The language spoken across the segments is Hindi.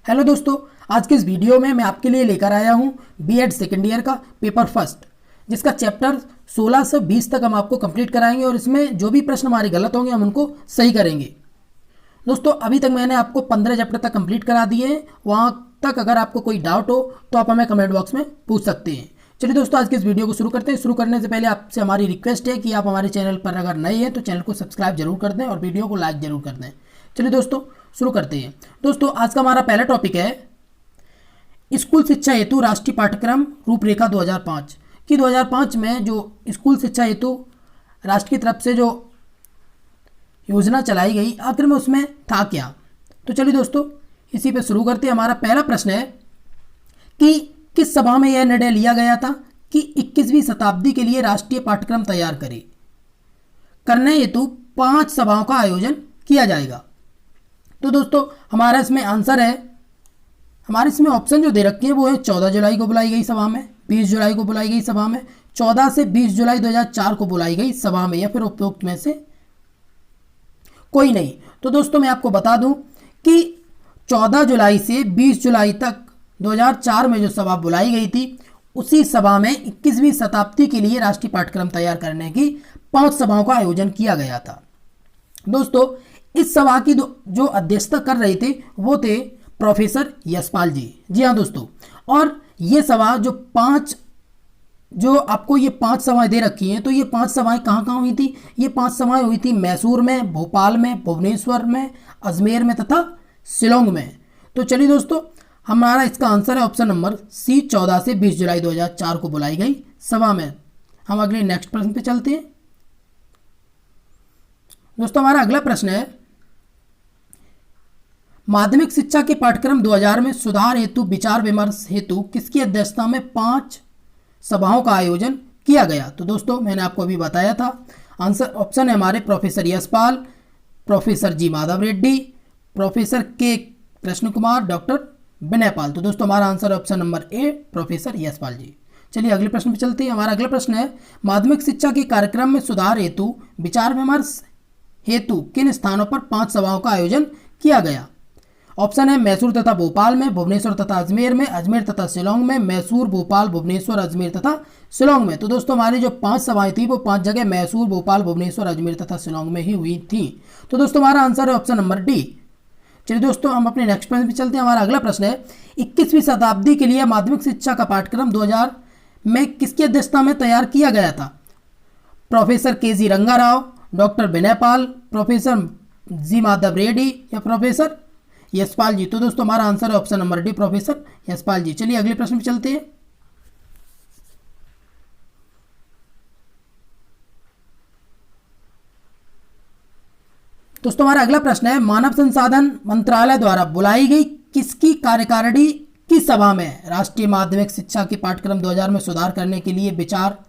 हेलो दोस्तों, आज के इस वीडियो में मैं आपके लिए लेकर आया हूं बीएड सेकेंड ईयर का पेपर फर्स्ट, जिसका चैप्टर 16 से 20 तक हम आपको कंप्लीट कराएंगे और इसमें जो भी प्रश्न हमारे गलत होंगे हम उनको सही करेंगे। दोस्तों, अभी तक मैंने आपको 15 चैप्टर तक कंप्लीट करा दिए हैं। वहां तक अगर आपको कोई डाउट हो तो आप हमें कमेंट बॉक्स में पूछ सकते हैं। चलिए दोस्तों, आज के इस वीडियो को शुरू करते हैं। शुरू करने से पहले आपसे हमारी रिक्वेस्ट है कि आप हमारे चैनल पर अगर नए हैं तो चैनल को सब्सक्राइब जरूर कर दें और वीडियो को लाइक जरूर कर दें। चलिए दोस्तों, शुरू करते हैं। दोस्तों, आज का हमारा पहला टॉपिक है स्कूल शिक्षा हेतु राष्ट्रीय पाठ्यक्रम रूपरेखा 2005 कि 2005 में जो स्कूल शिक्षा हेतु राष्ट्र की तरफ से जो योजना चलाई गई, आखिर में उसमें था क्या। तो चलिए दोस्तों, इसी पे शुरू करते हैं। हमारा पहला प्रश्न है कि किस सभा में यह निर्णय लिया गया था कि 21वीं शताब्दी के लिए राष्ट्रीय पाठ्यक्रम तैयार करने हेतु 5 सभाओं का आयोजन किया जाएगा। तो दोस्तों, हमारा इसमें आंसर है, हमारे इसमें ऑप्शन जो दे रखे हैं वो है 14 जुलाई को बुलाई गई सभा में, 20 जुलाई को बुलाई गई सभा में, 14 से 20 जुलाई 2004 को बुलाई गई सभा में, या फिर उपरोक्त में से कोई नहीं। तो दोस्तों, मैं आपको बता दूं कि 14 जुलाई से 20 जुलाई तक 2004 में जो सभा बुलाई गई थी, उसी सभा में 21वीं शताब्दी के लिए राष्ट्रीय पाठ्यक्रम तैयार करने की 5 सभाओं का आयोजन किया गया था। दोस्तों, इस सभा की जो अध्यक्षता कर रहे थे वो थे प्रोफेसर यशपाल जी। जी हाँ दोस्तों, और ये सभा जो आपको ये 5 सभाएं दे रखी हैं, तो ये 5 सभाएं कहाँ कहाँ हुई थी? ये 5 सभाएं हुई थी मैसूर में, भोपाल में, भुवनेश्वर में, अजमेर में तथा शिलोंग में। तो चलिए दोस्तों, हमारा इसका आंसर है ऑप्शन नंबर सी, 14 से 20 जुलाई 2004 को बुलाई गई सभा में। हम अगले नेक्स्ट प्रश्न पे चलते हैं। दोस्तों, हमारा अगला प्रश्न है माध्यमिक शिक्षा के पाठ्यक्रम 2000 में सुधार हेतु विचार विमर्श हेतु किसकी अध्यक्षता में 5 सभाओं का आयोजन किया गया। तो दोस्तों, मैंने आपको अभी बताया था, आंसर ऑप्शन है हमारे professor Yashpal, professor G Madhav Reddy, professor K Krishna Kumar, doctor Vinay Pal. तो दोस्तों, हमारा answer option number A, professor Yashpal ji. चलिए अगले प्रश्न पे चलते हैं। हमारा अगला प्रश्न है माध्यमिक शिक्षा के कार्यक्रम में सुधार हेतु विचार विमर्श हेतु किन स्थानों पर 5 सभाओं का आयोजन किया गया। ऑप्शन है मैसूर तथा भोपाल में, भुवनेश्वर तथा अजमेर में, अजमेर तथा शिलोंग में, मैसूर, भोपाल, भुवनेश्वर, अजमेर तथा शिलोंग में। तो दोस्तों, हमारी जो 5 सभाएं थी वो 5 जगह मैसूर, भोपाल, भुवनेश्वर, अजमेर तथा शिलोंग में ही हुई थी। तो दोस्तों, हमारा आंसर है ऑप्शन नंबर डी। चलिए दोस्तों, हम अपने नेक्स्ट प्रश्न पे चलते हैं। हमारा अगला प्रश्न है 21वीं शताब्दी के लिए माध्यमिक शिक्षा का पाठ्यक्रम 2000 में किसकी अध्यक्षता में तैयार किया गया था। Professor K G Rangarao, doctor Vinay Pal, professor G Madhav Reddy या प्रोफेसर यशपाल जी। तो दोस्तों, हमारा आंसर है option number D, professor Yashpal ji. चलिए अगले प्रश्न पे चलते हैं। दोस्तों, हमारा अगला प्रश्न है मानव संसाधन मंत्रालय द्वारा बुलाई गई किसकी कार्यकारिणी की सभा में राष्ट्रीय माध्यमिक शिक्षा के पाठ्यक्रम 2000 में सुधार करने के लिए विचार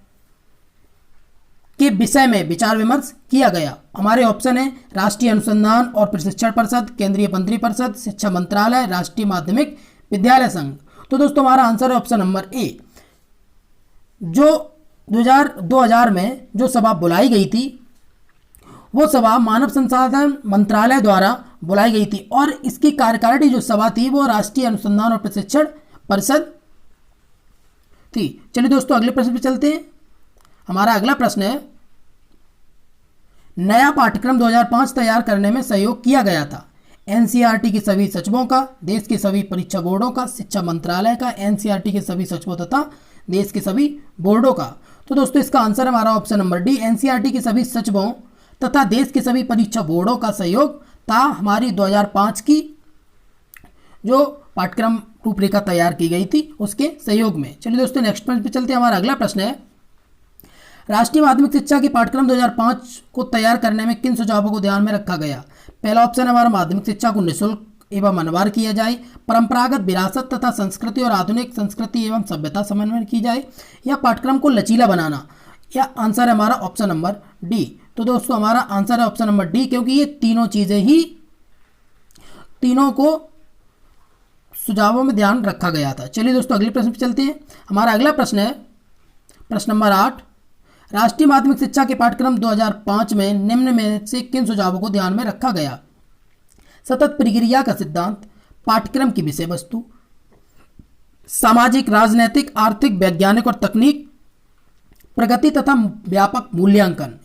के विषय में विचार विमर्श किया गया। हमारे ऑप्शन है राष्ट्रीय अनुसंधान और प्रशिक्षण परिषद, केंद्रीय मंत्री परिषद, शिक्षा मंत्रालय, राष्ट्रीय माध्यमिक विद्यालय संघ। तो दोस्तों, हमारा आंसर है ऑप्शन नंबर ए। जो 2000 में जो सभा बुलाई गई थी वो सभा मानव संसाधन मंत्रालय द्वारा बुलाई गई थी और इसकी कार्यकारिणी जो सभा थी वो राष्ट्रीय अनुसंधान और प्रशिक्षण परिषद थी। चलिए दोस्तों, अगले प्रश्न पे चलते हैं। हमारा अगला प्रश्न है नया पाठ्यक्रम 2005 तैयार करने में सहयोग किया गया था एनसीईआरटी के सभी सचिवों का, देश के सभी परीक्षा बोर्डों का, शिक्षा मंत्रालय का, एनसीईआरटी के सभी सचिवों तथा देश के सभी बोर्डों का। तो दोस्तों, इसका आंसर हमारा ऑप्शन नंबर डी, एनसीईआरटी के सभी सचिवों तथा देश के सभी परीक्षा बोर्डों का सहयोग था हमारी 2005 की जो पाठ्यक्रम रूपरेखा तैयार की गई थी उसके सहयोग में। चलिए दोस्तों, नेक्स्ट प्रश्न पे चलते हैं। हमारा अगला प्रश्न है राष्ट्रीय माध्यमिक शिक्षा के पाठ्यक्रम 2005 को तैयार करने में किन सुझावों को ध्यान में रखा गया। पहला ऑप्शन है हमारा माध्यमिक शिक्षा को निःशुल्क एवं अनिवार्य किया जाए, परंपरागत विरासत तथा संस्कृति और आधुनिक संस्कृति एवं सभ्यता समन्वय की जाए, या पाठ्यक्रम को लचीला बनाना, या आंसर है हमारा ऑप्शन नंबर डी। तो दोस्तों, हमारा आंसर है ऑप्शन नंबर डी, क्योंकि ये तीनों चीजें ही तीनों को सुझावों में ध्यान रखा गया था। चलिए दोस्तों, अगले प्रश्न पे चलते हैं। हमारा अगला प्रश्न है प्रश्न नंबर 8, राष्ट्रीय माध्यमिक शिक्षा के पाठ्यक्रम 2005 में निम्न में से किन सुझावों को ध्यान में रखा गया। सतत प्रक्रिया का सिद्धांत, पाठ्यक्रम की विषय वस्तु, सामाजिक, राजनैतिक, आर्थिक, वैज्ञानिक और तकनीक प्रगति तथा व्यापक मूल्यांकन।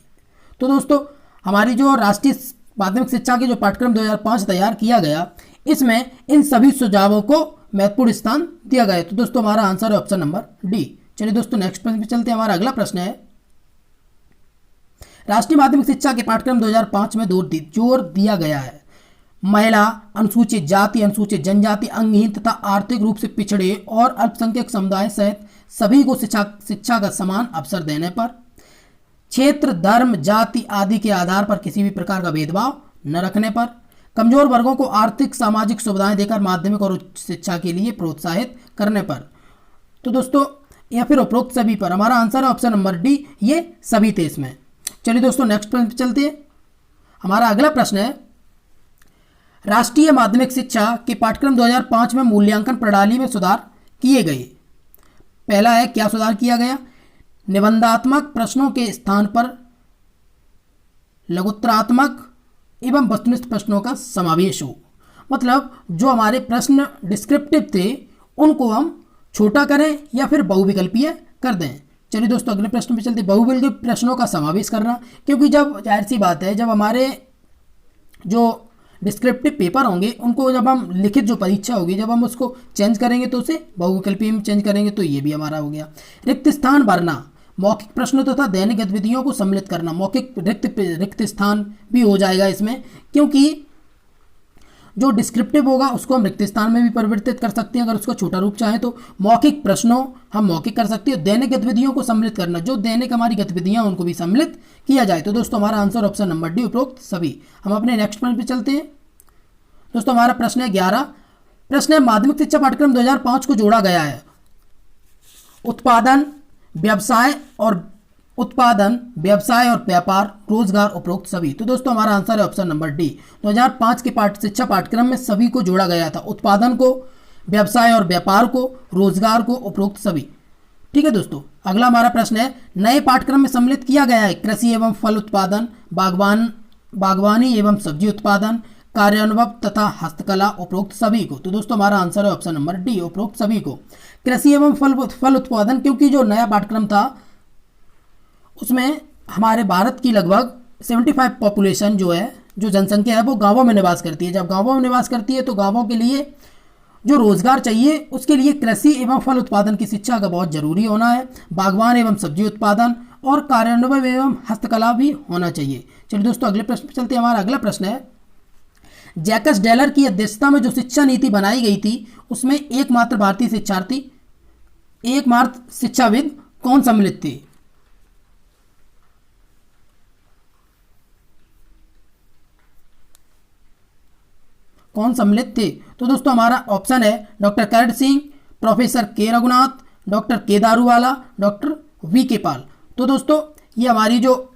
तो दोस्तों हमारी जो राष्ट्रीय माध्यमिक शिक्षा के जो पाठ्यक्रम 2005 तैयार किया गया, इसमें इन सभी सुझावों को महत्वपूर्ण स्थान दिया गया है। तो दोस्तों हमारा आंसर है ऑप्शन नंबर डी। चलिए दोस्तों नेक्स्ट प्रश्न पे चलते हैं। हमारा अगला प्रश्न है, राष्ट्रीय माध्यमिक शिक्षा के पाठ्यक्रम 2005 में जोर दिया गया है महिला, अनुसूचित जाति, अनुसूचित जनजाति, अंगहीन तथा आर्थिक रूप से पिछड़े और अल्पसंख्यक समुदाय सहित सभी को शिक्षा का समान अवसर देने पर, क्षेत्र, धर्म, जाति आदि के आधार पर किसी भी प्रकार का भेदभाव न रखने पर, कमजोर वर्गों को आर्थिक सामाजिक सुविधाएं देकर माध्यमिक और उच्च शिक्षा के लिए प्रोत्साहित करने पर। तो दोस्तों या फिर उपरोक्त सभी पर। हमारा आंसर है ऑप्शन नंबर डी, ये सभी थे इसमें। चलिए दोस्तों नेक्स्ट प्रश्न पे चलते हैं। हमारा अगला प्रश्न है, राष्ट्रीय माध्यमिक शिक्षा के पाठ्यक्रम 2005 में मूल्यांकन प्रणाली में सुधार किए गए। पहला है, क्या सुधार किया गया? निबंधात्मक प्रश्नों के स्थान पर लघुत्तरात्मक एवं वस्तुनिष्ठ प्रश्नों का समावेश हो। मतलब जो हमारे प्रश्न डिस्क्रिप्टिव थे उनको हम छोटा करें या फिर बहुविकल्पीय कर दें। चलिए दोस्तों अगले प्रश्न पे चलते। बहुविकल्पीय प्रश्नों का समावेश करना, क्योंकि जब जाहिर सी बात है जब हमारे जो डिस्क्रिप्टिव पेपर होंगे उनको जब हम लिखित जो परीक्षा होगी जब हम उसको चेंज करेंगे तो उसे बहुविकल्पीय में चेंज करेंगे, तो ये भी हमारा हो गया। रिक्त स्थान भरना, मौखिक प्रश्नों तथा दैनिक गतिविधियों को सम्मिलित करना। मौखिक रिक्त स्थान भी हो जाएगा इसमें, क्योंकि जो डिस्क्रिप्टिव होगा उसको हम रिक्त स्थान में भी परिवर्तित कर सकते हैं अगर उसका छोटा रूप चाहे तो। मौखिक प्रश्नों हम मौखिक कर सकते हैं। दैनिक गतिविधियों को सम्मिलित करना, जो दैनिक हमारी गतिविधियां उनको भी सम्मिलित किया जाए। तो दोस्तों हमारा आंसर ऑप्शन नंबर डी, उपरोक्त सभी। हम अपने नेक्स्ट पॉइंट पे चलते हैं। दोस्तों हमारा प्रश्न है 11। प्रश्न है, माध्यमिक शिक्षा पाठ्यक्रम 2005 को जोड़ा गया है उत्पादन, व्यवसाय और व्यापार, रोजगार, उपरोक्त सभी। तो दोस्तों हमारा आंसर है ऑप्शन नंबर डी। 2005 के शिक्षा पाठ्यक्रम में सभी को जोड़ा गया था, उत्पादन को, व्यवसाय और व्यापार को, रोजगार को, उपरोक्त सभी। ठीक है दोस्तों अगला हमारा प्रश्न है, नए पाठ्यक्रम में सम्मिलित किया गया है कृषि एवं फल उत्पादन, बागवानी एवं सब्जी उत्पादन, कार्यानुभव तथा हस्तकला, उपरोक्त सभी को। तो दोस्तों हमारा आंसर है ऑप्शन नंबर डी, उपरोक्त सभी को। कृषि एवं फल उत्पादन, क्योंकि जो नया पाठ्यक्रम था उसमें हमारे भारत की लगभग 75 पॉपुलेशन जो है, जो जनसंख्या है वो गांवों में निवास करती है। जब गांवों में निवास करती है तो गांवों के लिए जो रोजगार चाहिए उसके लिए कृषि एवं फल उत्पादन की शिक्षा का बहुत जरूरी होना है। बागवान एवं सब्जी उत्पादन और कार्यान्वयन एवं हस्तकला भी होना चाहिए। चलिए दोस्तों अगले प्रश्न पर चलते हैं। हमारा अगला प्रश्न है, जैकस डेलर की अध्यक्षता में जो शिक्षा नीति बनाई गई थी उसमें एकमात्र भारतीय शिक्षाविद कौन सम्मिलित थे? कौन सम्मिलित थे? तो दोस्तों हमारा ऑप्शन है डॉक्टर करण सिंह, प्रोफेसर के रघुनाथ, डॉक्टर के दारूवाला, डॉक्टर वी के पाल। तो दोस्तों ये हमारी जो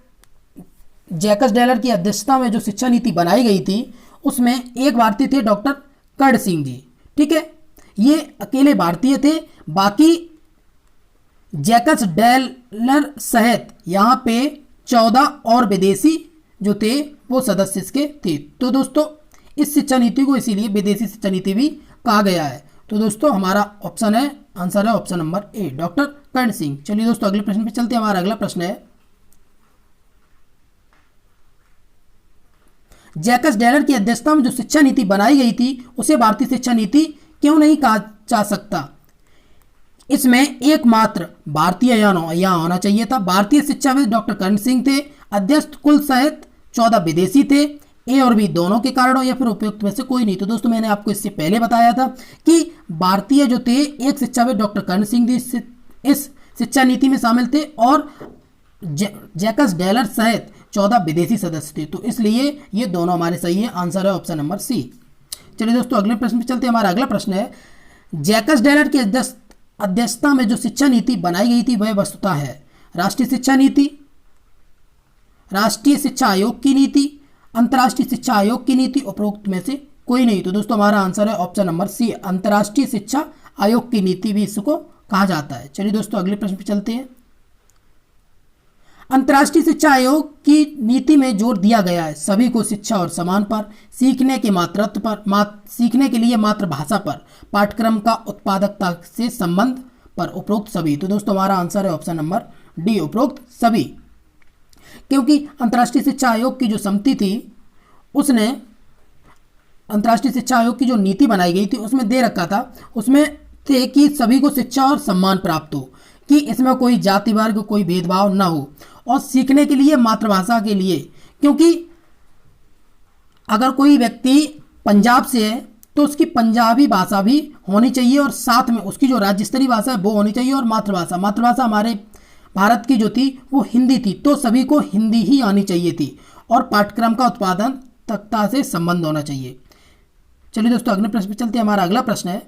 जैकस डेलर की अध्यक्षता में जो शिक्षा नीति बनाई गई थी उसमें एक भारतीय थे डॉक्टर कर्ण सिंह जी। ठीक है, ये अकेले भारतीय थे, बाकी जैकस डेलर सहित यहाँ पे 14 और विदेशी जो थे वो सदस्य इसके थे। तो दोस्तों इस शिक्षा नीति को इसीलिए विदेशी शिक्षा नीति भी कहा गया है। तो दोस्तों हमारा ऑप्शन है, आंसर है ऑप्शन नंबर ए, डॉक्टर कर्ण सिंह। चलिए दोस्तों अगले प्रश्न पे चलते हैं। हमारा अगला प्रश्न है, जैकस डेलर की अध्यक्षता में जो शिक्षा नीति बनाई गई थी उसे भारतीय शिक्षा नीति क्यों नहीं कहा जा सकता? इसमें एकमात्र भारतीय यहाँ होना चाहिए था। भारतीय शिक्षाविद डॉक्टर कर्ण सिंह थे, अध्यक्ष कुल सहित 14 विदेशी थे। ए और बी दोनों के कारणों या फिर उपयुक्त में से कोई नहीं। तो दोस्तों मैंने आपको इससे पहले बताया था कि भारतीय जो थे एक शिक्षाविद डॉक्टर कर्ण सिंह जी इस शिक्षा नीति में शामिल थे और जैकस डेलर सहित 14 विदेशी सदस्य थे। तो इसलिए ये दोनों हमारे सही है, आंसर है ऑप्शन नंबर सी। चलिए दोस्तों अगले प्रश्न पे चलते हैं। हमारा अगला प्रश्न है, जैकस डेलर की अध्यक्षता में जो शिक्षा नीति बनाई गई थी वह वस्तुतः है राष्ट्रीय शिक्षा नीति, राष्ट्रीय शिक्षा आयोग की नीति, अंतर्राष्ट्रीय शिक्षा आयोग की नीति, उपरोक्त में से कोई नहीं। तो दोस्तों हमारा आंसर है ऑप्शन नंबर सी, अंतर्राष्ट्रीय शिक्षा आयोग की नीति भी इसको कहा जाता है। चलिए दोस्तों अगले प्रश्न पे चलते हैं। अंतर्राष्ट्रीय शिक्षा आयोग की नीति में जोर दिया गया है सभी को शिक्षा और समान पर, सीखने के मातृत्व पर, सीखने के लिए मातृभाषा पर, पाठ्यक्रम का उत्पादकता से संबंध पर, उपरोक्त सभी। तो दोस्तों हमारा आंसर है ऑप्शन नंबर डी, उपरोक्त सभी। क्योंकि अंतर्राष्ट्रीय शिक्षा आयोग की जो समिति थी उसने अंतर्राष्ट्रीय शिक्षा आयोग की जो नीति बनाई गई थी उसमें दे रखा था, उसमें थे कि सभी को शिक्षा और सम्मान प्राप्त हो, कि इसमें कोई जाति वर्ग कोई भेदभाव ना हो, और सीखने के लिए मातृभाषा के लिए, क्योंकि अगर कोई व्यक्ति पंजाब से है तो उसकी पंजाबी भाषा भी होनी चाहिए और साथ में उसकी जो राज्य स्तरीय भाषा है वो होनी चाहिए, और मातृभाषा हमारे भारत की जो थी वो हिंदी थी, तो सभी को हिंदी ही आनी चाहिए थी, और पाठ्यक्रम का उत्पादकता से संबंध होना चाहिए। चलिए दोस्तों अगले प्रश्न पे चलते हैं। हमारा अगला प्रश्न है,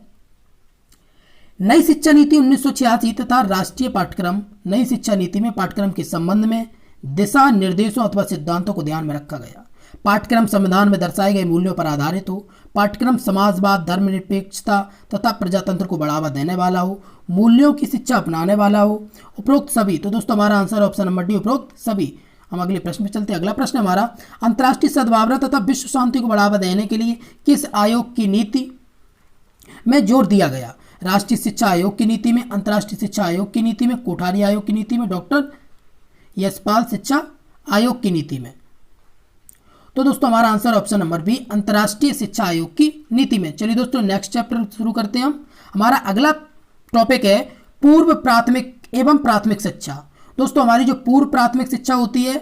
नई शिक्षा नीति 1986 तथा राष्ट्रीय पाठ्यक्रम नई शिक्षा नीति में पाठ्यक्रम के संबंध में दिशा निर्देशों अथवा सिद्धांतों को ध्यान में रखा गया। पाठ्यक्रम संविधान में दर्शाए गए मूल्यों पर आधारित हो, पाठ्यक्रम समाजवाद, धर्मनिरपेक्षता तथा प्रजातंत्र को बढ़ावा देने वाला हो, मूल्यों की शिक्षा अपनाने वाला हो, उपरोक्त सभी। तो दोस्तों हमारा आंसर ऑप्शन नंबर डी, उपरोक्त सभी। हम अगले प्रश्न में चलते हैं। अगला प्रश्न हमारा, अंतर्राष्ट्रीय सद्भावना तथा विश्व शांति को बढ़ावा देने के लिए किस आयोग की नीति में जोर दिया गया? राष्ट्रीय शिक्षा आयोग की नीति में, अंतर्राष्ट्रीय शिक्षा आयोग की नीति में, कोठारी आयोग की नीति में, डॉक्टर यशपाल शिक्षा आयोग की नीति में। तो दोस्तों हमारा आंसर ऑप्शन नंबर बी, अंतर्राष्ट्रीय शिक्षा आयोग की नीति में। चलिए दोस्तों नेक्स्ट चैप्टर शुरू करते हैं हम। हमारा अगला टॉपिक है पूर्व प्राथमिक एवं प्राथमिक शिक्षा। दोस्तों हमारी जो पूर्व प्राथमिक शिक्षा होती है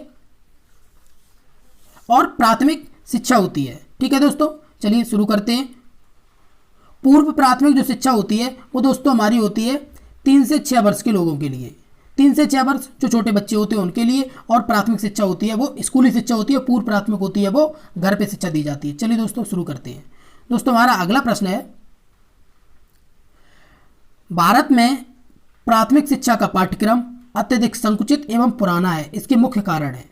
और प्राथमिक शिक्षा होती है, ठीक है दोस्तों, चलिए शुरू करते हैं। पूर्व प्राथमिक जो शिक्षा होती है वो दोस्तों हमारी होती है 3 से 6 वर्ष के लोगों के लिए, 3 से 6 वर्ष जो छोटे बच्चे होते हैं उनके लिए, और प्राथमिक शिक्षा होती है वो स्कूली शिक्षा होती है, पूर्व प्राथमिक होती है वो घर पे शिक्षा दी जाती है। चलिए दोस्तों शुरू करते हैं। दोस्तों हमारा अगला प्रश्न है, भारत में प्राथमिक शिक्षा का पाठ्यक्रम अत्यधिक संकुचित एवं पुराना है, इसके मुख्य कारण है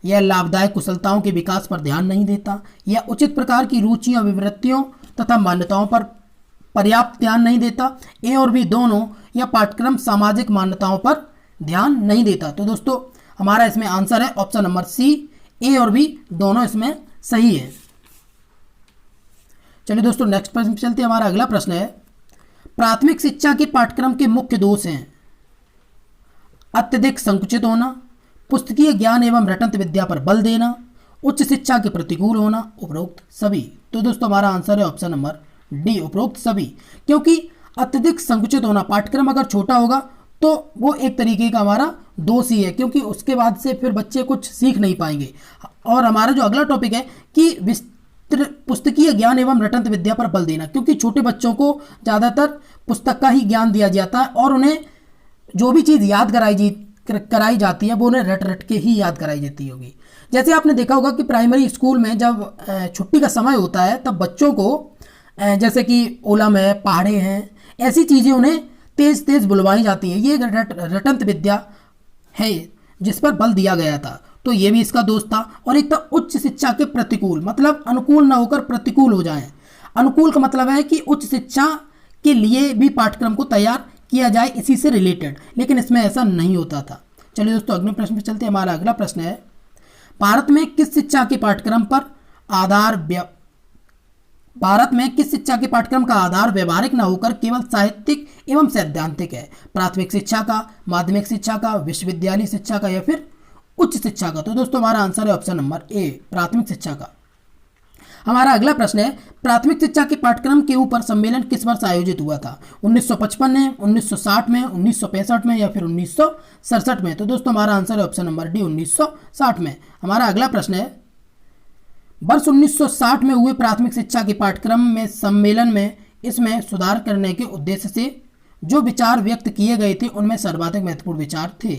यह लाभदायक कुशलताओं के विकास पर ध्यान नहीं देता, यह उचित प्रकार की रुचियों, विवृत्तियों तथा मान्यताओं पर पर्याप्त ध्यान नहीं देता, ए और बी दोनों, यह पाठ्यक्रम सामाजिक मान्यताओं पर ध्यान नहीं देता। तो दोस्तों हमारा इसमें आंसर है ऑप्शन नंबर सी, ए और बी दोनों इसमें सही है। चलिए दोस्तों नेक्स्ट प्रश्न पे चलते हैं। हमारा अगला प्रश्न है, प्राथमिक शिक्षा के पाठ्यक्रम के मुख्य दोष हैं अत्यधिक संकुचित होना, पुस्तकीय ज्ञान एवं रटंत विद्या पर बल देना, उच्च शिक्षा के प्रतिकूल होना, उपरोक्त सभी। तो दोस्तों हमारा आंसर है ऑप्शन नंबर डी, उपरोक्त सभी। क्योंकि अत्यधिक संकुचित होना, पाठ्यक्रम अगर छोटा होगा तो वो एक तरीके का हमारा दोष ही है, क्योंकि उसके बाद से फिर बच्चे कुछ सीख नहीं पाएंगे। और हमारा जो अगला टॉपिक है कि पुस्तकीय ज्ञान एवं रटंत विद्या पर बल देना, क्योंकि छोटे बच्चों को ज़्यादातर पुस्तक का ही ज्ञान दिया जाता है और उन्हें जो भी चीज़ याद कराई जाती है वो उन्हें रट रट के ही याद कराई जाती होगी। जैसे आपने देखा होगा कि प्राइमरी स्कूल में जब छुट्टी का समय होता है तब बच्चों को जैसे कि ओलम है, पहाड़े हैं, ऐसी चीज़ें उन्हें तेज़ तेज़ बुलवाई जाती हैं। ये रटंत विद्या है जिस पर बल दिया गया था, तो ये भी इसका दोष था। और एक था उच्च शिक्षा के प्रतिकूल, मतलब अनुकूल ना होकर प्रतिकूल हो जाए। अनुकूल का मतलब है कि उच्च शिक्षा के लिए भी पाठ्यक्रम को तैयार किया जाए इसी से रिलेटेड, लेकिन इसमें ऐसा नहीं होता था। चलिए दोस्तों अगले प्रश्न पे चलते हैं। हमारा अगला प्रश्न है, भारत में किस शिक्षा के पाठ्यक्रम का आधार व्यवहारिक न होकर केवल साहित्यिक एवं सैद्धांतिक है? प्राथमिक शिक्षा का, माध्यमिक शिक्षा का, विश्वविद्यालय शिक्षा का या फिर उच्च शिक्षा का? तो दोस्तों हमारा आंसर है ऑप्शन नंबर ए, प्राथमिक शिक्षा का। हमारा अगला प्रश्न है, प्राथमिक शिक्षा के पाठ्यक्रम के ऊपर सम्मेलन किस वर्ष आयोजित हुआ था? 1955 में, 1960 में, 1965 में या फिर 1967 में? तो दोस्तों हमारा आंसर है ऑप्शन नंबर डी, 1960 में। हमारा अगला प्रश्न है, वर्ष 1960 में हुए प्राथमिक शिक्षा के पाठ्यक्रम में सम्मेलन में इसमें सुधार करने के उद्देश्य से जो विचार व्यक्त किए गए थे उनमें सर्वाधिक महत्वपूर्ण विचार थे,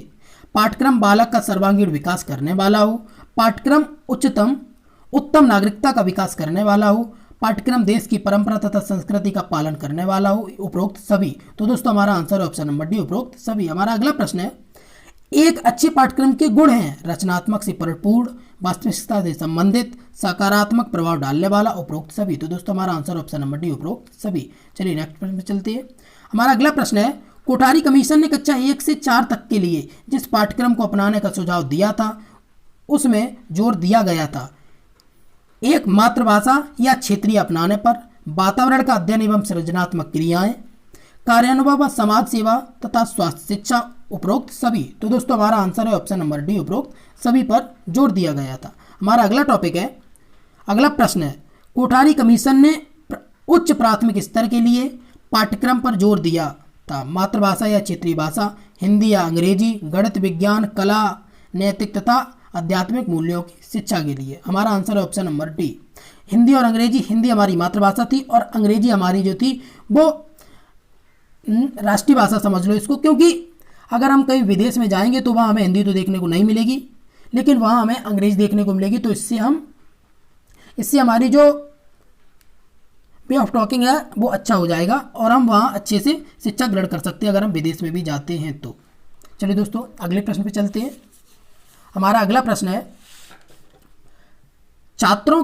पाठ्यक्रम बालक का सर्वांगीण विकास करने वाला हो, पाठ्यक्रम उत्तम नागरिकता का विकास करने वाला हो, पाठ्यक्रम देश की परंपरा तथा संस्कृति का पालन करने वाला हो, उपरोक्त सभी। तो दोस्तों हमारा आंसर है ऑप्शन नंबर डी, उपरोक्त सभी। हमारा अगला प्रश्न है, एक अच्छे पाठ्यक्रम के गुण हैं रचनात्मक से परिपूर्ण, वास्तविकता से संबंधित, सकारात्मक प्रभाव डालने वाला, उपरोक्त सभी। तो दोस्तों हमारा आंसर ऑप्शन नंबर डी, उपरोक्त सभी। चलिए नेक्स्ट प्रश्न पे चलते हैं। हमारा अगला प्रश्न है, कोठारी कमीशन ने कक्षा 1 से 4 तक के लिए जिस पाठ्यक्रम को अपनाने का सुझाव दिया था उसमें जोर दिया गया था एक मातृभाषा या क्षेत्रीय अपनाने पर, वातावरण का अध्ययन एवं सृजनात्मक क्रियाएं, कार्यानुभव व समाज सेवा तथा स्वास्थ्य शिक्षा, उपरोक्त सभी। तो दोस्तों हमारा आंसर है ऑप्शन नंबर डी, उपरोक्त सभी पर जोर दिया गया था। हमारा अगला टॉपिक है, अगला प्रश्न है, कोठारी कमीशन ने उच्च प्राथमिक स्तर के लिए पाठ्यक्रम पर जोर दिया था मातृभाषा या क्षेत्रीय भाषा, हिंदी या अंग्रेजी, गणित, विज्ञान, कला, नैतिक तथा आध्यात्मिक मूल्यों की शिक्षा के लिए। हमारा आंसर है ऑप्शन नंबर डी, हिंदी और अंग्रेजी। हिंदी हमारी मातृभाषा थी और अंग्रेजी हमारी जो थी वो राष्ट्रीय भाषा समझ लो इसको, क्योंकि अगर हम कहीं विदेश में जाएंगे तो वहाँ हमें हिंदी तो देखने को नहीं मिलेगी, लेकिन वहाँ हमें अंग्रेजी देखने को मिलेगी। तो इससे हमारी जो वे ऑफ टॉकिंग है वो अच्छा हो जाएगा और हम वहाँ अच्छे से शिक्षा ग्रहण कर सकते हैं अगर हम विदेश में भी जाते हैं तो। चलिए दोस्तों अगले प्रश्न पे चलते हैं। हमारा अगला प्रश्न है, छात्रों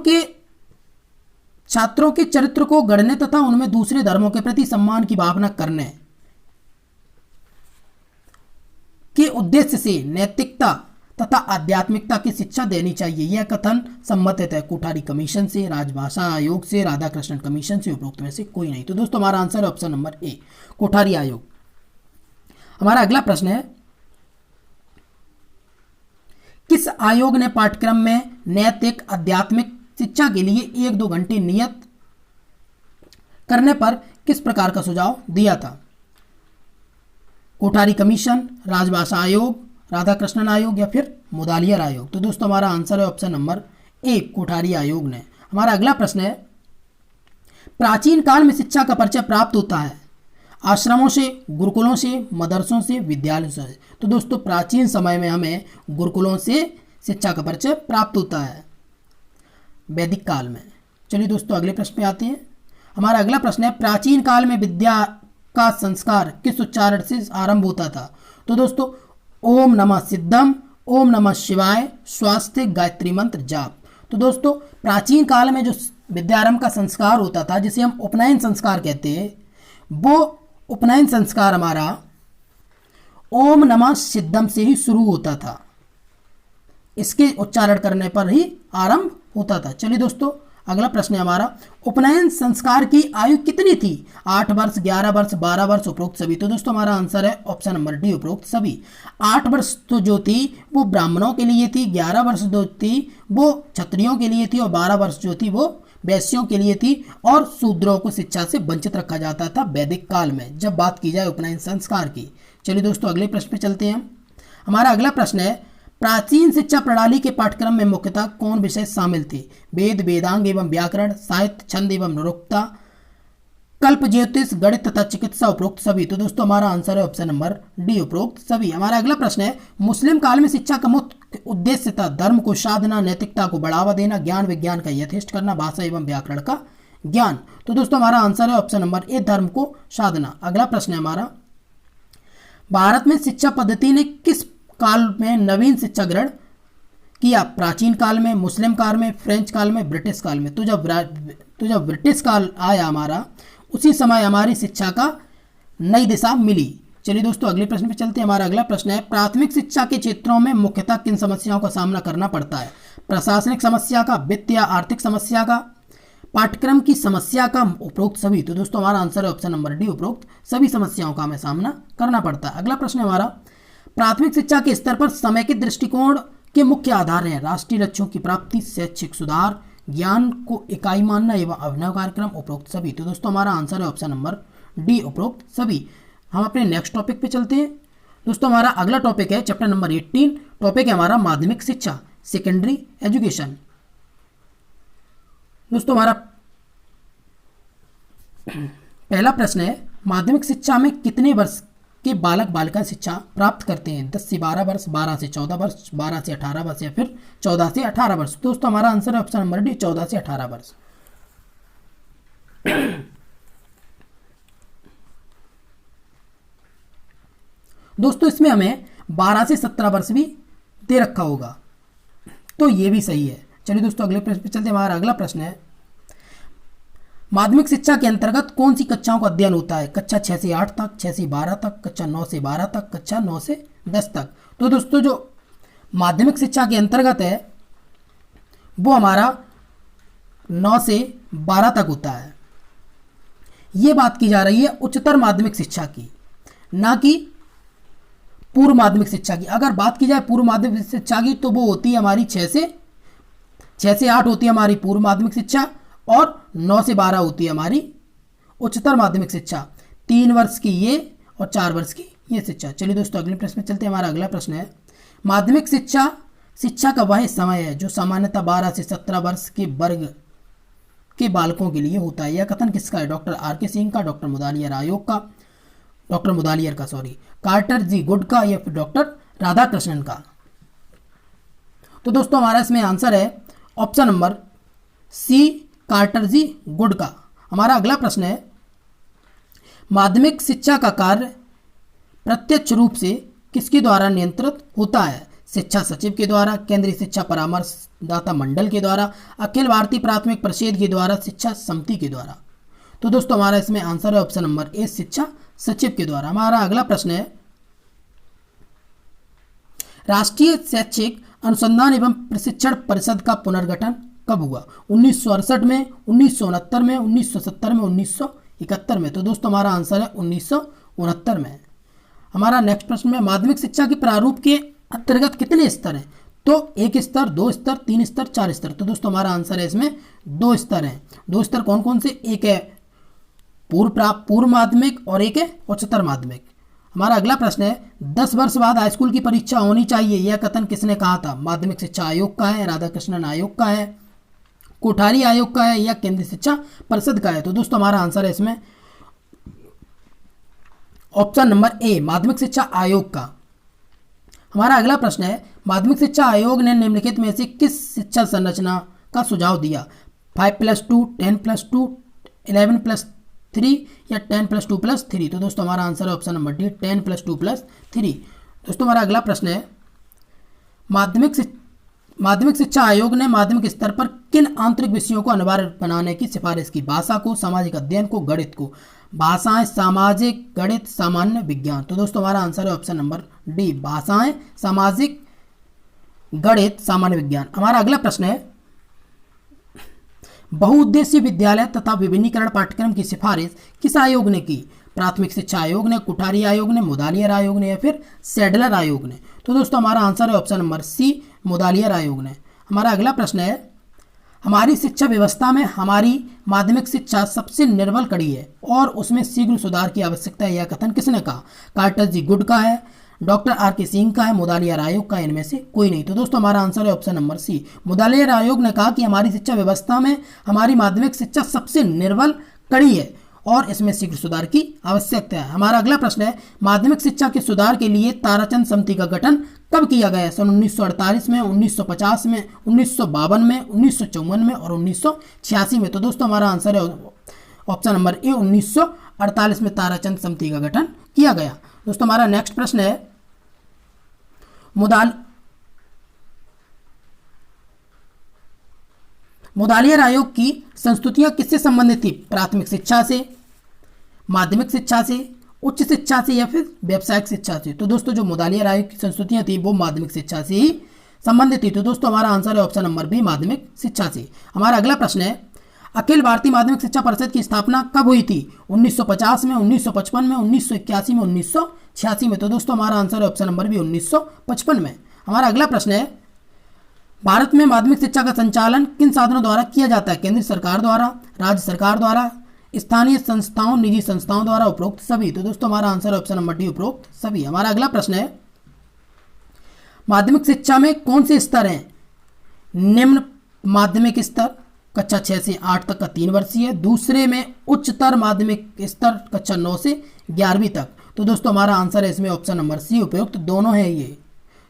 के चरित्र को गढ़ने तथा उनमें दूसरे धर्मों के प्रति सम्मान की भावना करने के उद्देश्य से नैतिकता तथा आध्यात्मिकता की शिक्षा देनी चाहिए। यह कथन सम्मत है कोठारी कमीशन से, राजभाषा आयोग से, राधाकृष्णन कमीशन से, उपरोक्त में से कोई नहीं। तो दोस्तों हमारा आंसर है ऑप्शन नंबर ए, कोठारी आयोग। हमारा अगला प्रश्न है, किस आयोग ने पाठ्यक्रम में नैतिक आध्यात्मिक शिक्षा के लिए 1-2 घंटे नियत करने पर किस प्रकार का सुझाव दिया था? कोठारी कमीशन, राजभाषा आयोग, राधाकृष्णन आयोग या फिर मुदालियर आयोग। तो दोस्तों हमारा आंसर है ऑप्शन नंबर ए, कोठारी आयोग ने। हमारा अगला प्रश्न है, प्राचीन काल में शिक्षा का परिचय प्राप्त होता है आश्रमों से, गुरुकुलों से, मदरसों से, विद्यालयों से। तो दोस्तों प्राचीन समय में हमें गुरुकुलों से शिक्षा का परिचय प्राप्त होता है वैदिक काल में। चलिए दोस्तों अगले प्रश्न पे आते हैं। हमारा अगला प्रश्न है, प्राचीन काल में विद्या का संस्कार किस उच्चारण से आरंभ होता था? तो दोस्तों ओम नमः सिद्धम, ओम नमः शिवाय, स्वास्थ्य, गायत्री मंत्र, जाप। तो दोस्तों प्राचीन काल में जो विद्यारंभ का संस्कार होता था जिसे हम उपनयन संस्कार कहते हैं, वो उपनयन संस्कार हमारा ओम नमः सिद्धम से ही शुरू होता था, इसके उच्चारण करने पर ही आरंभ होता था। चलिए दोस्तों अगला प्रश्न है हमारा, उपनयन संस्कार की आयु कितनी थी? 8 वर्ष, 11 वर्ष, 12 वर्ष, उपरोक्त सभी। तो दोस्तों हमारा आंसर है ऑप्शन नंबर डी, उपरोक्त सभी। 8 वर्ष तो जो थी वो ब्राह्मणों के लिए थी, 11 वर्ष जो थी वो क्षत्रियों के लिए थी और 12 वर्ष जो थी वो वैश्यों के लिए थी। और शूद्रों को शिक्षा से वंचित रखा जाता था वैदिक काल में, जब बात की जाए उपनयन संस्कार की। चलिए दोस्तों अगले प्रश्न पे चलते हैं। हमारा अगला प्रश्न है, प्राचीन शिक्षा प्रणाली के पाठ्यक्रम में मुख्यतः कौन विषय शामिल थे? वेद, वेदांग एवं व्याकरण, साहित्य, छंद एवं निरुक्ता, कल्प, ज्योतिष, गणित तथा चिकित्सा, उपरोक्त सभी। तो दोस्तों हमारा आंसर है ऑप्शन नंबर डी, उपरोक्त सभी। हमारा अगला प्रश्न है, मुस्लिम काल में शिक्षा का मुख्य उद्देश्य था धर्म को साधना, नैतिकता को बढ़ावा देना, ज्ञान विज्ञान का यथेष्ट करना, भाषा एवं व्याकरण का ज्ञान। तो दोस्तों हमारा आंसर है ऑप्शन नंबर ए, धर्म को साधना। अगला प्रश्न है हमारा, भारत में शिक्षा पद्धति ने किस काल में नवीन शिक्षा ग्रहण किया? प्राचीन काल में, मुस्लिम काल में, फ्रेंच काल में, ब्रिटिश काल में। तो जब ब्रिटिश काल आया हमारा, उसी समय हमारी शिक्षा का नई दिशा मिली। चलिए दोस्तों अगले प्रश्न पे चलते हैं। हमारा अगला प्रश्न है, प्राथमिक शिक्षा के क्षेत्रों में मुख्यतः किन समस्याओं का सामना करना पड़ता है? प्रशासनिक समस्या का, वित्त या आर्थिक समस्या का, पाठ्यक्रम की समस्या का, उपरोक्त सभी। तो दोस्तों हमारा आंसर है ऑप्शन नंबर डी, उपरोक्त सभी समस्याओं का हमें सामना करना पड़ता है। अगला प्रश्न है हमारा, प्राथमिक शिक्षा के स्तर पर समय के दृष्टिकोण के मुख्य आधार हैं राष्ट्रीय लक्ष्यों की प्राप्ति, शैक्षिक सुधार, ज्ञान को इकाई मानना एवं अभिनव कार्यक्रम, उपरोक्त सभी। तो दोस्तों हमारा आंसर है ऑप्शन नंबर डी, उपरोक्त सभी। हम अपने नेक्स्ट टॉपिक पे चलते हैं। दोस्तों हमारा अगला टॉपिक है चैप्टर नंबर 18, टॉपिक है हमारा माध्यमिक शिक्षा, सेकेंडरी एजुकेशन। दोस्तों हमारा पहला प्रश्न है, माध्यमिक शिक्षा में कितने वर्ष के बालक बालिका शिक्षा प्राप्त करते हैं? 10 से 12 वर्ष, 12 से 14 वर्ष, 12 से 18 वर्ष या फिर 14 से 18 वर्ष। दोस्तों हमारा आंसर है ऑप्शन नंबर डी, 14 से 18 वर्ष। दोस्तों इसमें हमें 12 से 17 वर्ष भी दे रखा होगा, तो ये भी सही है। चलिए दोस्तों अगले प्रश्न पे चलते हैं। हमारा अगला प्रश्न है, माध्यमिक शिक्षा के अंतर्गत कौन सी कक्षाओं का अध्ययन होता है? कक्षा 6 से 8 तक, 6 से 12 तक, कक्षा 9 से 12 तक, कक्षा 9 से 10 तक। तो दोस्तों जो माध्यमिक शिक्षा के अंतर्गत है वो हमारा 9 से 12 तक होता है। ये बात की जा रही है उच्चतर माध्यमिक शिक्षा की, ना कि पूर्व माध्यमिक शिक्षा की। अगर बात की जाए पूर्व माध्यमिक शिक्षा की तो वो होती है हमारी 6 से 8 होती है हमारी पूर्व माध्यमिक शिक्षा, और 9 से 12 होती है हमारी उच्चतर माध्यमिक शिक्षा। 3 वर्ष की ये और 4 वर्ष की ये शिक्षा। चलिए दोस्तों अगले प्रश्न में चलते हैं। हमारा अगला प्रश्न है, माध्यमिक शिक्षा का वह समय है जो सामान्यतः 12 से 17 वर्ष के वर्ग के बालकों के लिए होता है। यह कथन किसका है? डॉक्टर आर के सिंह का, डॉक्टर मुदालियर का, कार्टर जी गुड का, या फिर डॉक्टर राधाकृष्णन का। तो दोस्तों हमारा इसमें आंसर है ऑप्शन नंबर सी, कार्टर जी गुड का। हमारा अगला प्रश्न है, माध्यमिक शिक्षा का कार्य प्रत्यक्ष रूप से किसके द्वारा नियंत्रित होता है? शिक्षा सचिव के द्वारा, केंद्रीय शिक्षा परामर्शदाता मंडल के द्वारा, अखिल भारतीय प्राथमिक परिषद के द्वारा, शिक्षा समिति के द्वारा। तो दोस्तों हमारा इसमें आंसर है ऑप्शन नंबर ए, शिक्षा सचिव के द्वारा। हमारा अगला प्रश्न है, राष्ट्रीय शैक्षिक अनुसंधान एवं प्रशिक्षण परिषद का पुनर्गठन कब हुआ? 1968 में, 1969 में, 1970 में, 1971 में। तो दोस्तों हमारा आंसर है 1969 में। हमारा नेक्स्ट प्रश्न में, माध्यमिक शिक्षा के प्रारूप के अंतर्गत कितने स्तर हैं? तो 1 स्तर, 2 स्तर, 3 स्तर, 4 स्तर। तो दोस्तों हमारा आंसर है इसमें 2 स्तर हैं। 2 स्तर कौन कौन से? एक है पूर्व माध्यमिक और एक है उच्चतर माध्यमिक। हमारा अगला प्रश्न है, 10 वर्ष बाद हाई स्कूल की परीक्षा होनी चाहिए, यह कथन किसने कहा था? माध्यमिक शिक्षा आयोग का है, राधाकृष्णन आयोग का है, कोठारी आयोग का है, या केंद्रीय शिक्षा परिषद का है? तो दोस्तों हमारा आंसर है इसमें ऑप्शन नंबर ए, माध्यमिक शिक्षा आयोग का। हमारा अगला प्रश्न है, माध्यमिक शिक्षा आयोग ने निम्नलिखित में से किस शिक्षा संरचना का सुझाव दिया? 5+2, 10+2, 11+3 या 10+2+3? तो दोस्तों हमारा आंसर है ऑप्शन नंबर डी, 10+2+3। दोस्तों हमारा अगला प्रश्न है, माध्यमिक शिक्षा आयोग ने माध्यमिक स्तर पर किन आंतरिक विषयों को अनिवार्य बनाने की सिफारिश की? भाषा को, सामाजिक अध्ययन को, गणित को। भाषाएं, सामाजिक, गणित, सामान्य विज्ञान। तो दोस्तों हमारा आंसर है ऑप्शन नंबर डी, भाषाएं, सामाजिक, गणित, सामान्य विज्ञान। हमारा अगला प्रश्न है, बहुउद्देशीय विद्यालय तथा विभिन्नीकरण पाठ्यक्रम की सिफारिश किस आयोग ने की? प्राथमिक शिक्षा आयोग ने, कुठारी आयोग ने, मुदालियर आयोग ने, या फिर सैडलर आयोग ने? तो दोस्तों हमारा आंसर है ऑप्शन नंबर सी, मुदालियर आयोग ने। हमारा अगला प्रश्न है, हमारी शिक्षा व्यवस्था में हमारी माध्यमिक शिक्षा सबसे निर्बल कड़ी है और उसमें शीघ्र सुधार की आवश्यकता है, यह कथन किसने कहा? कार्टर जी गुड का है, डॉक्टर आर के सिंह का है, मुदालियर आयोग का, इनमें से कोई नहीं। तो दोस्तों हमारा आंसर है ऑप्शन नंबर सी, मुदालियर आयोग ने कहा कि हमारी शिक्षा व्यवस्था में हमारी माध्यमिक शिक्षा सबसे निर्बल कड़ी है और इसमें शीघ्र सुधार की आवश्यकता है। हमारा अगला प्रश्न है, माध्यमिक शिक्षा के सुधार के लिए ताराचंद समिति का गठन कब किया गया? सन 1948 में, 1950 में, 1952 में, 1954 में और 1986 में। तो दोस्तों हमारा आंसर है ऑप्शन नंबर ए, 1948 में ताराचंद समिति का गठन किया गया। दोस्तों हमारा नेक्स्ट प्रश्न है, मुदालियर आयोग की संस्तुतियां किससे संबंधित थी? प्राथमिक शिक्षा से, माध्यमिक शिक्षा से, उच्च शिक्षा से, या फिर व्यावसायिक शिक्षा से? तो दोस्तों जो मुदालियर आयोग की संस्तुतियां थी वो माध्यमिक शिक्षा से ही संबंधित थी। तो दोस्तों हमारा आंसर है ऑप्शन नंबर बी, माध्यमिक शिक्षा से। हमारा अगला प्रश्न है, अखिल भारतीय माध्यमिक शिक्षा परिषद की स्थापना कब हुई थी? 1950 में, 1955 में, 1981 में, 1986 में? तो दोस्तों हमारा आंसर है ऑप्शन नंबर बी, 1955 में। हमारा अगला प्रश्न है, भारत में माध्यमिक शिक्षा का संचालन किन साधनों द्वारा किया जाता है? केंद्र सरकार द्वारा, राज्य सरकार द्वारा, स्थानीय संस्थाओं, निजी संस्थाओं द्वारा, उपरोक्त सभी? तो दोस्तों हमारा आंसर है ऑप्शन नंबर डी, उपरोक्त सभी। हमारा अगला प्रश्न है, माध्यमिक शिक्षा में कौन से स्तर हैं? निम्न माध्यमिक स्तर कक्षा 6 से 8 तक का 3 वर्षीय, दूसरे में उच्चतर माध्यमिक स्तर कक्षा 9 से 11वीं तक। तो दोस्तों हमारा आंसर है इसमें ऑप्शन नंबर सी, उपयुक्त दोनों है ये।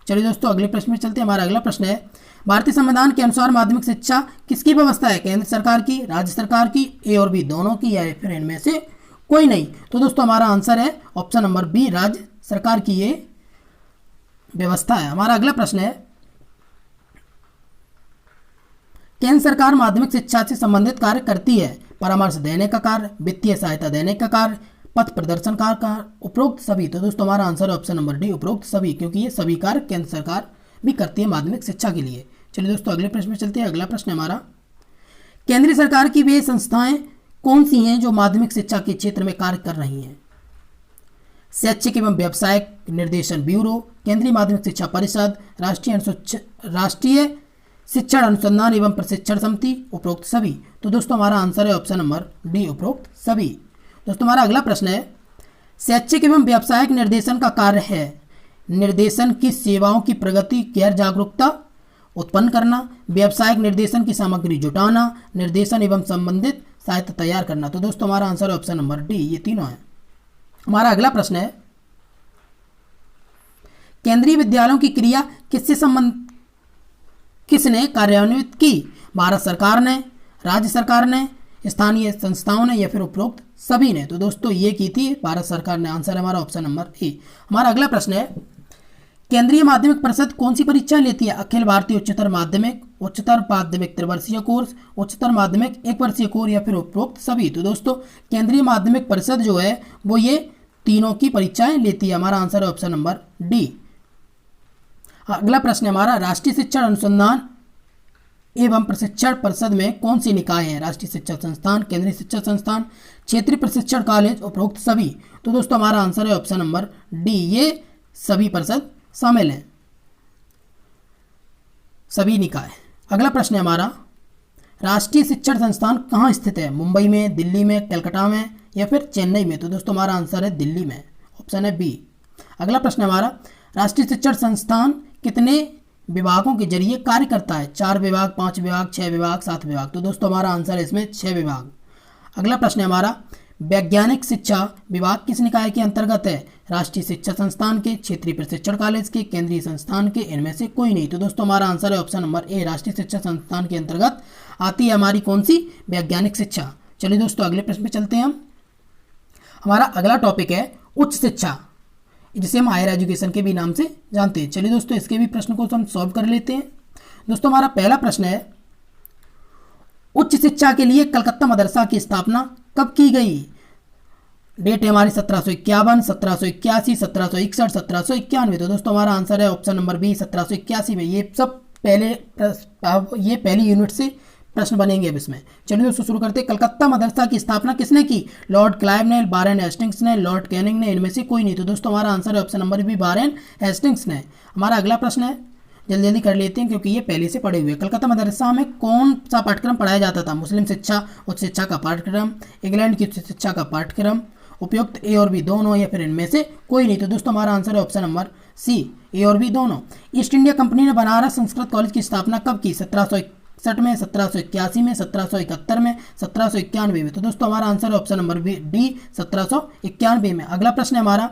चलिए दोस्तों अगले प्रश्न में चलते हैं। हमारा अगला प्रश्न है, भारतीय संविधान के अनुसार माध्यमिक शिक्षा किसकी व्यवस्था है? केंद्र सरकार की, राज्य सरकार की, ए और बी दोनों की, या फिर इनमें से कोई नहीं? तो दोस्तों हमारा आंसर है ऑप्शन नंबर बी, राज्य सरकार की ये व्यवस्था है। हमारा अगला प्रश्न है, केंद्र सरकार माध्यमिक शिक्षा से संबंधित कार्य करती है, परामर्श देने का कार्य, वित्तीय सहायता देने का कार्य, पथ प्रदर्शन का कार्य, उपरोक्त सभी। तो दोस्तों हमारा आंसर है ऑप्शन नंबर डी, उपरोक्त सभी, क्योंकि ये सभी कार्य केंद्र सरकार भी करती है माध्यमिक शिक्षा के लिए। चलिए दोस्तों अगले प्रश्न में चलते हैं। अगला प्रश्न हमारा, केंद्रीय सरकार की वे संस्थाएं कौन सी हैं जो माध्यमिक शिक्षा के क्षेत्र में कार्य कर रही हैं? शैक्षिक एवं व्यावसायिक निर्देशन ब्यूरो, केंद्रीय माध्यमिक शिक्षा परिषद, राष्ट्रीय शिक्षण अनुसंधान एवं प्रशिक्षण समिति, उपरोक्त सभी। तो दोस्तों हमारा आंसर है ऑप्शन नंबर डी, उपरोक्त सभी। दोस्तों हमारा अगला प्रश्न है, शैक्षिक एवं व्यावसायिक निर्देशन का कार्य है निर्देशन की सेवाओं की प्रगति, गैर जागरूकता उत्पन्न करना, व्यावसायिक निर्देशन की सामग्री जुटाना, निर्देशन एवं संबंधित साहित्य तैयार करना। तो दोस्तों हमारा आंसर है ऑप्शन नंबर डी, ये तीनों है। हमारा अगला प्रश्न है, केंद्रीय विद्यालयों की क्रिया किसने कार्यान्वित की? भारत सरकार ने, राज्य सरकार ने, स्थानीय संस्थाओं ने या फिर उपरोक्त सभी ने? तो दोस्तों ये की थी भारत सरकार ने। आंसर है हमारा ऑप्शन नंबर ए। हमारा अगला प्रश्न है, केंद्रीय माध्यमिक परिषद कौन सी परीक्षा लेती है? अखिल भारतीय उच्चतर माध्यमिक, उच्चतर माध्यमिक त्रिवर्षीय कोर्स, उच्चतर माध्यमिक एक वर्षीय कोर्स या फिर उपरोक्त सभी? तो दोस्तों केंद्रीय माध्यमिक परिषद जो है वो ये तीनों की परीक्षाएं लेती है। हमारा आंसर है ऑप्शन नंबर डी। अगला प्रश्न है हमारा, राष्ट्रीय शिक्षण अनुसंधान एवं प्रशिक्षण परिषद में कौन सी निकाय है? राष्ट्रीय शिक्षा संस्थान, केंद्रीय शिक्षा संस्थान, क्षेत्रीय प्रशिक्षण कॉलेज, उपरोक्त सभी? तो दोस्तों हमारा आंसर है ऑप्शन नंबर डी, ये सभी परिषद शामिल हैं, सभी निकाय। अगला प्रश्न है हमारा, राष्ट्रीय शिक्षण संस्थान कहाँ स्थित है? मुंबई में, दिल्ली में, कलकत्ता में या फिर चेन्नई में? तो दोस्तों हमारा आंसर है दिल्ली में, ऑप्शन है बी। अगला प्रश्न है हमारा, राष्ट्रीय शिक्षण संस्थान कितने विभागों के जरिए कार्य करता है? 4 विभाग, 5 विभाग, 6 विभाग, 7 विभाग? तो दोस्तों हमारा आंसर है इसमें 6 विभाग। अगला प्रश्न है हमारा, वैज्ञानिक शिक्षा विभाग किस निकाय के अंतर्गत है? राष्ट्रीय शिक्षा संस्थान के, क्षेत्रीय प्रशिक्षण कॉलेज के, केंद्रीय संस्थान के, इनमें से कोई नहीं? तो दोस्तों हमारा आंसर है ऑप्शन नंबर ए, राष्ट्रीय शिक्षा संस्थान के अंतर्गत आती है हमारी कौन सी? वैज्ञानिक शिक्षा। चलिए दोस्तों अगले प्रश्न पे चलते हैं हम। हमारा अगला टॉपिक है उच्च शिक्षा, जिसे हम हायर एजुकेशन के भी नाम से जानते हैं। चलिए दोस्तों इसके भी प्रश्न को हम सॉल्व कर लेते हैं। दोस्तों हमारा पहला प्रश्न है, उच्च शिक्षा के लिए कलकत्ता मदरसा की स्थापना कब की गई? डेट है हमारी 1751, 1781, 1761, 1791। तो दोस्तों हमारा आंसर है ऑप्शन नंबर बी, 1781 में। ये सब पहली यूनिट से प्रश्न बनेंगे अब इसमें। चलिए दोस्तों शुरू करते हैं। कलकत्ता मदरसा की स्थापना किसने की? लॉर्ड क्लाइव ने, वारेन हेस्टिंग्स ने, लॉर्ड कैनिंग ने, इनमें से कोई नहीं? तो दोस्तों हमारा आंसर है option number B, Warren Hastings ने। हमारा अगला प्रश्न है, जल्दी जल्दी कर लेते हैं क्योंकि ये पहले से पढ़े हुए। कलकत्ता मदरसा में कौन सा पाठ्यक्रम पढ़ाया जाता था? मुस्लिम शिक्षा, उच्च शिक्षा का पाठ्यक्रम, इंग्लैंड की उच्च शिक्षा का पाठ्यक्रम, उपयुक्त ए और बी दोनों या फिर इनमें से कोई नहीं? तो दोस्तों हमारा आंसर है ऑप्शन नंबर सी, ए और बी दोनों। ईस्ट इंडिया कंपनी ने बनारस संस्कृत कॉलेज की स्थापना कब की? 1761 में, 1781 में, 1771 में, 1791 में? तो दोस्तों हमारा आंसर है ऑप्शन नंबर बी, डी, 1791 में। अगला प्रश्न है हमारा,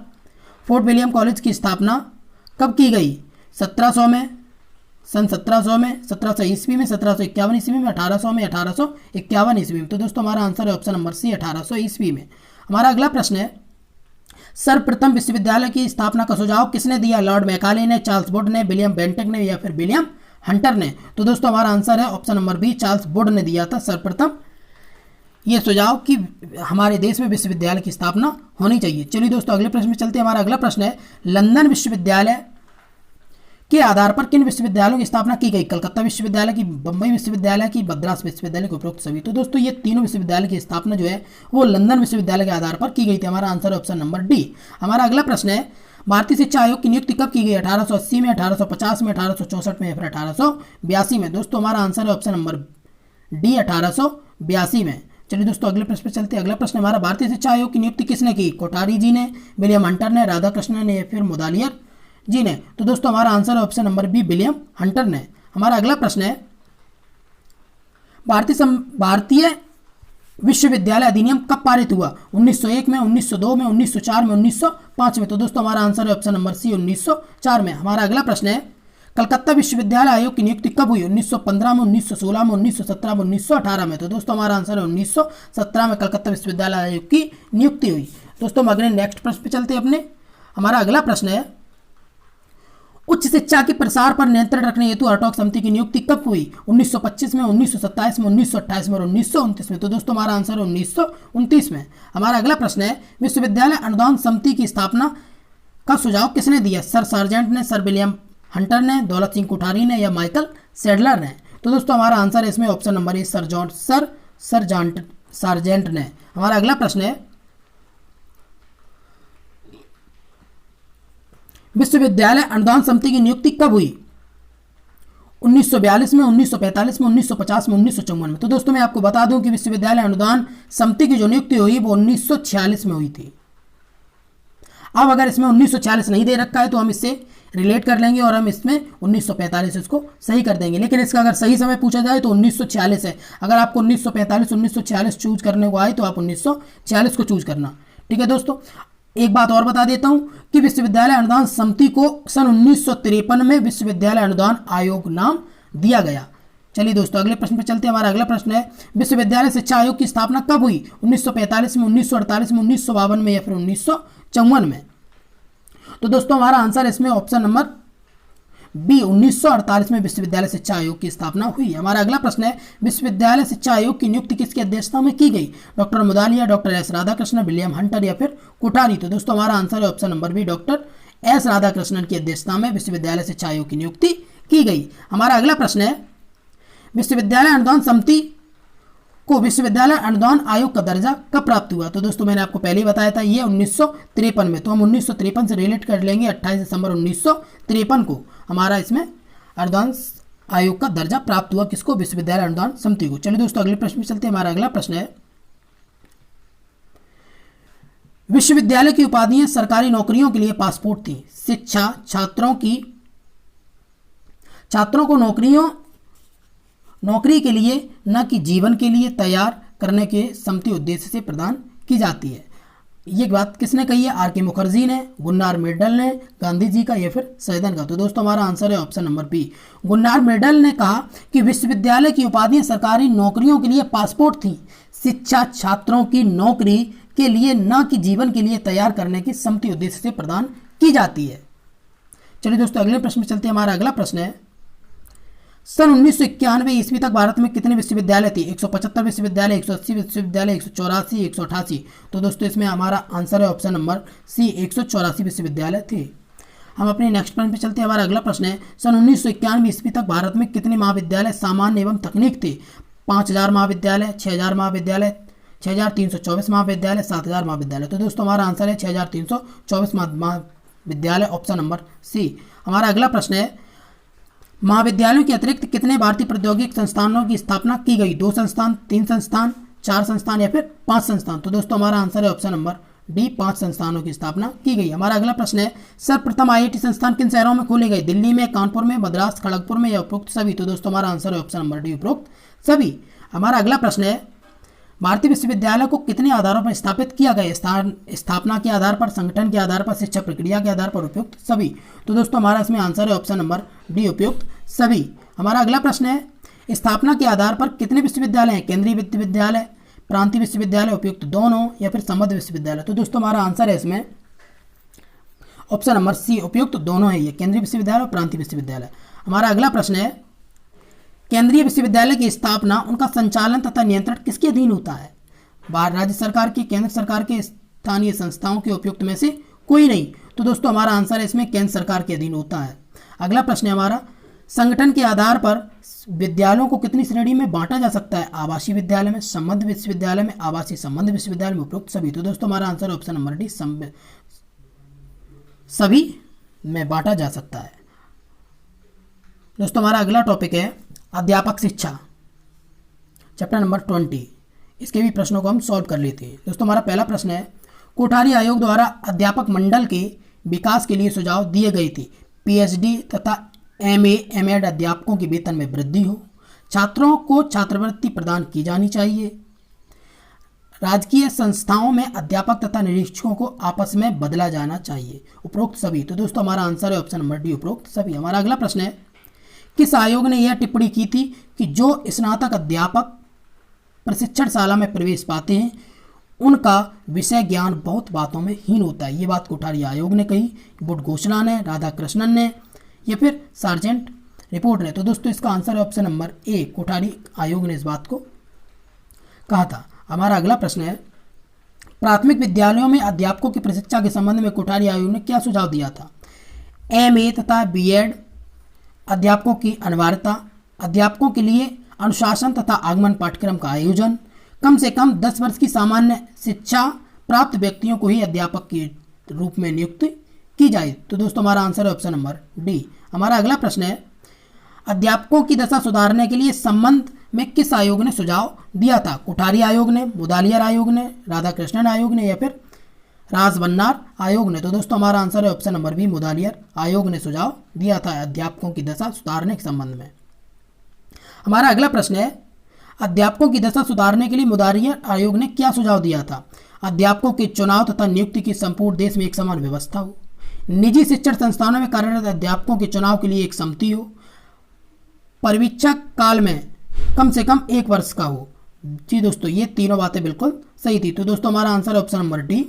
फोर्ट विलियम कॉलेज की स्थापना कब की गई? 1700 में, सन 1700 में, 1700 ईस्वी में, 1751 ईस्वी में, 1800 में, 1851 ईस्वी में? तो दोस्तों हमारा आंसर है ऑप्शन नंबर सी, 1800 ईस्वी में। हमारा अगला प्रश्न है, सर्वप्रथम विश्वविद्यालय की स्थापना का सुझाव किसने दिया? लॉर्ड मैकाले ने, चार्ल्स वुड ने, विलियम बेंटिक ने या फिर विलियम हंटर ने? तो दोस्तों हमारा आंसर है option number B, Charles Wood ने दिया था सर्वप्रथम ये सुझाव कि हमारे देश में विश्वविद्यालय की स्थापना होनी चाहिए। चलिए दोस्तों अगले प्रश्न में चलते हैं। हमारा अगला प्रश्न है, लंदन विश्वविद्यालय के आधार पर किन विश्वविद्यालयों की स्थापना की गई? कलकत्ता विश्वविद्यालय की, बम्बई विश्वविद्यालय की, मद्रास विश्वविद्यालय की, उपरोक्त सभी? तो दोस्तों ये तीनों विश्वविद्यालय की स्थापना जो है वो लंदन विश्वविद्यालय के आधार पर की गई थी। हमारा आंसर है ऑप्शन नंबर डी। हमारा अगला प्रश्न है, भारतीय शिक्षा आयोग की नियुक्ति कब की गई? 1880 में, 1850 में, 1864 में या फिर 1882 में? दोस्तों हमारा आंसर है ऑप्शन नंबर डी, 1882 में। चलिए दोस्तों अगले प्रश्न पर चलते हैं। अगला प्रश्न हमारा, भारतीय शिक्षा आयोग की नियुक्ति किसने की? कोठारी जी ने, विलियम हंटर ने, राधाकृष्णन ने या फिर मुदालियर जी ने? तो दोस्तों हमारा आंसर है option number B, William Hunter ने। हमारा अगला प्रश्न है, भारतीय विश्वविद्यालय अधिनियम कब पारित हुआ? 1901 में, 1902 में, 1904 में, 1905 में? तो दोस्तों हमारा आंसर है ऑप्शन नंबर सी, 1904 में। हमारा अगला प्रश्न है, कलकत्ता विश्वविद्यालय आयोग की नियुक्ति कब हुई? 1915 में, 1916 में, 1917 में, 1918 में? तो दोस्तों हमारा आंसर है 1917 में कलकत्ता विश्वविद्यालय आयोग की नियुक्ति हुई। दोस्तों हम अगले नेक्स्ट प्रश्न पे चलते हैं अपने। हमारा अगला प्रश्न है, उच्च शिक्षा के प्रसार पर नियंत्रण रखने हेतु हरटॉग समिति की नियुक्ति कब हुई? 1925 में, 1927 में, 1928 में और 1929 में। तो दोस्तों हमारा आंसर है 1929 में। हमारा अगला प्रश्न है, विश्वविद्यालय अनुदान समिति की स्थापना का सुझाव किसने दिया? सर सार्जेंट ने, सर विलियम हंटर ने, दौलत सिंह कोठारी ने या माइकल सैडलर ने? तो दोस्तों हमारा आंसर है इसमें ऑप्शन नंबर ए, सार्जेंट ने। हमारा अगला प्रश्न है, विश्वविद्यालय अनुदान समिति की नियुक्ति कब हुई? 1942 में, 1945 में, 1950 में, 1954 में। तो दोस्तों मैं आपको बता दूं कि विश्वविद्यालय अनुदान समिति की जो नियुक्ति हुई वो 1946 में हुई थी। अब अगर इसमें 1946 नहीं दे रखा है तो हम इससे रिलेट कर लेंगे और हम इसमें 1945 इसको सही कर देंगे, लेकिन इसका अगर सही समय पूछा जाए तो 1946 है। अगर आपको 1945 1946 चूज करने को आए तो आप 1946 को चूज करना। ठीक है दोस्तों, एक बात और बता देता हूं कि विश्वविद्यालय अनुदान समिति को सन 1953 में विश्वविद्यालय अनुदान आयोग नाम दिया गया। चलिए दोस्तों अगले प्रश्न पर चलते हैं। हमारा अगला प्रश्न है, विश्वविद्यालय शिक्षा आयोग की स्थापना कब हुई? 1945 में, 1948 में, 1952 में या फिर 1954 में? तो दोस्तों हमारा आंसर इसमें ऑप्शन नंबर बी, 1948 में विश्वविद्यालय शिक्षा आयोग की स्थापना हुई। हमारा अगला प्रश्न है, विश्वविद्यालय शिक्षा आयोग की नियुक्ति किसकी अध्यक्षता में की गई? Doctor Mudaliar, doctor S Radhakrishnan, William Hunter या फिर कोठारी? तो दोस्तों हमारा आंसर है option number B, doctor S Radhakrishnan की अध्यक्षता में विश्वविद्यालय शिक्षा आयोग की नियुक्ति की गई। हमारा अगला प्रश्न है, विश्वविद्यालय अनुदान समिति को विश्वविद्यालय अनुदान आयोग का दर्जा कब प्राप्त हुआ? तो दोस्तों मैंने आपको पहले ही बताया था ये 1953 में। तो हम 1953 से रिलेट कर लेंगे 28 दिसंबर 1953 को हमारा इसमें अनुदान आयोग का दर्जा प्राप्त हुआ। किसको? विश्वविद्यालय अनुदान समिति को। चलिए दोस्तों अगले प्रश्न में चलते हैं। हमारा अगला प्रश्न है, विश्वविद्यालय की उपाधियां सरकारी नौकरियों के लिए पासपोर्ट थी। शिक्षा छात्रों को नौकरी के लिए न कि जीवन के लिए तैयार करने के समिति उद्देश्य से प्रदान की जाती है। ये बात किसने कही है? आर के मुखर्जी ने, गुन्नार मिर्डल ने, गांधी जी का या फिर सैदन का? तो दोस्तों हमारा आंसर है option number B, Gunnar Myrdal ने कहा कि विश्वविद्यालय की उपाधियां सरकारी नौकरियों के लिए पासपोर्ट थी। शिक्षा छात्रों की नौकरी के लिए न कि जीवन के लिए तैयार करने की समिति उद्देश्य से प्रदान की जाती है। चलिए दोस्तों अगले प्रश्न में चलते हैं। हमारा अगला प्रश्न है, सन 1991 ईस्वी तक भारत में कितने विश्वविद्यालय थे? 175 विश्वविद्यालय, 180 विश्वविद्यालय, 184, 188? तो दोस्तों इसमें हमारा आंसर है ऑप्शन नंबर सी, 184 विश्वविद्यालय थे। हम अपने नेक्स्ट प्रश्न पे चलते हैं। हमारा अगला प्रश्न है, सन 1991 ईस्वी तक भारत में कितने महाविद्यालय सामान्य एवं तकनीक थे? 5000 महाविद्यालय, 6000 महाविद्यालय, 6324 महाविद्यालय, 7000 महाविद्यालय? तो दोस्तों हमारा आंसर है 6324 महाविद्यालय, ऑप्शन नंबर सी। हमारा अगला प्रश्न है, महाविद्यालयों के अतिरिक्त कितने भारतीय प्रौद्योगिक संस्थानों की स्थापना की गई? 2 संस्थान, 3 संस्थान, 4 संस्थान या फिर 5 संस्थान? तो दोस्तों हमारा आंसर है ऑप्शन नंबर डी, 5 संस्थानों की स्थापना की गई। हमारा अगला प्रश्न है, सर्वप्रथम IIT संस्थान किन शहरों में खोले गए? दिल्ली में, कानपुर में, मद्रास, खड़गपुर में या उपरोक्त सभी? तो दोस्तों हमारा आंसर है ऑप्शन नंबर डी, उपरोक्त सभी। हमारा अगला प्रश्न है, भारतीय विश्वविद्यालय को कितने आधारों पर स्थापित किया गया? स्थापना के आधार पर, संगठन के आधार पर, शिक्षा प्रक्रिया के आधार पर, उपयुक्त सभी? तो दोस्तों हमारा इसमें आंसर है ऑप्शन नंबर डी, उपयुक्त सभी। हमारा अगला प्रश्न है, स्थापना के आधार पर कितने विश्वविद्यालय हैं? केंद्रीय विश्वविद्यालय, प्रांतीय विश्वविद्यालय, उपयुक्त दोनों या फिर संबद्ध विश्वविद्यालय? तो दोस्तों हमारा आंसर है इसमें ऑप्शन नंबर सी, उपयुक्त दोनों है, ये केंद्रीय विश्वविद्यालय और प्रांतीय विश्वविद्यालय। हमारा अगला प्रश्न है, केंद्रीय विश्वविद्यालय की स्थापना, उनका संचालन तथा नियंत्रण किसके अधीन होता है? राज्य सरकार की, केंद्र सरकार के, स्थानीय संस्थाओं के, उपयुक्त में से कोई नहीं? तो दोस्तों हमारा आंसर है इसमें केंद्र सरकार के अधीन होता है। अगला प्रश्न है हमारा, संगठन के आधार पर विद्यालयों को कितनी श्रेणी में बांटा जा सकता है? आवासीय विद्यालय में, संबद्ध विश्वविद्यालय में, आवासीय संबद्ध विश्वविद्यालय में, उपयुक्त सभी? तो दोस्तों हमारा आंसर है ऑप्शन नंबर डी, सभी में बांटा जा सकता है। दोस्तों हमारा अगला टॉपिक है अध्यापक शिक्षा, चैप्टर नंबर 20। इसके भी प्रश्नों को हम सॉल्व कर लेते हैं। दोस्तों हमारा पहला प्रश्न है, कोठारी आयोग द्वारा अध्यापक मंडल के विकास के लिए सुझाव दिए गए थे। PhD तथा MA MAd अध्यापकों के वेतन में वृद्धि हो, छात्रों को छात्रवृत्ति प्रदान की जानी चाहिए, राजकीय संस्थाओं में अध्यापक तथा निरीक्षकों को आपस में बदला जाना चाहिए, उपरोक्त सभी? तो दोस्तों हमारा आंसर है ऑप्शन नंबर डी, उपरोक्त सभी। हमारा अगला प्रश्न है, किस आयोग ने यह टिप्पणी की थी कि जो स्नातक अध्यापक प्रशिक्षणशाला में प्रवेश पाते हैं उनका विषय ज्ञान बहुत बातों में हीन होता है? ये बात कोठारी आयोग ने कही, बुडगोशला ने, राधाकृष्णन ने या फिर सार्जेंट रिपोर्ट ने? तो दोस्तों इसका आंसर है ऑप्शन नंबर ए, कोठारी आयोग ने इस बात को कहा था। हमारा अगला प्रश्न है, प्राथमिक विद्यालयों में अध्यापकों की प्रशिक्षा के संबंध में कोठारी आयोग ने क्या सुझाव दिया था? एमए तथा बीएड अध्यापकों की अनिवार्यता, अध्यापकों के लिए अनुशासन तथा आगमन पाठ्यक्रम का आयोजन, कम से कम 10 वर्ष की सामान्य शिक्षा प्राप्त व्यक्तियों को ही अध्यापक के रूप में नियुक्त की जाए। तो दोस्तों हमारा आंसर है ऑप्शन नंबर डी। हमारा अगला प्रश्न है, अध्यापकों की दशा सुधारने के लिए संबंध में किस आयोग ने सुझाव दिया था? कोठारी आयोग ने, मुदालियर आयोग ने, राधाकृष्णन आयोग ने या फिर राजबन्नार आयोग ने? तो दोस्तों हमारा आंसर है ऑप्शन नंबर बी, मुदालियर आयोग ने सुझाव दिया था अध्यापकों की दशा सुधारने के संबंध में। हमारा अगला प्रश्न है, अध्यापकों की दशा सुधारने के लिए मुदालियर आयोग ने क्या सुझाव दिया था? अध्यापकों के चुनाव तथा नियुक्ति की संपूर्ण देश में एक समान व्यवस्था हो, निजी शिक्षण संस्थानों में कार्यरत अध्यापकों के चुनाव के लिए एक समिति हो, परिवीक्षा काल में कम से कम 1 वर्ष का हो। जी दोस्तों ये तीनों बातें बिल्कुल सही थी। तो दोस्तों हमारा आंसर ऑप्शन नंबर डी,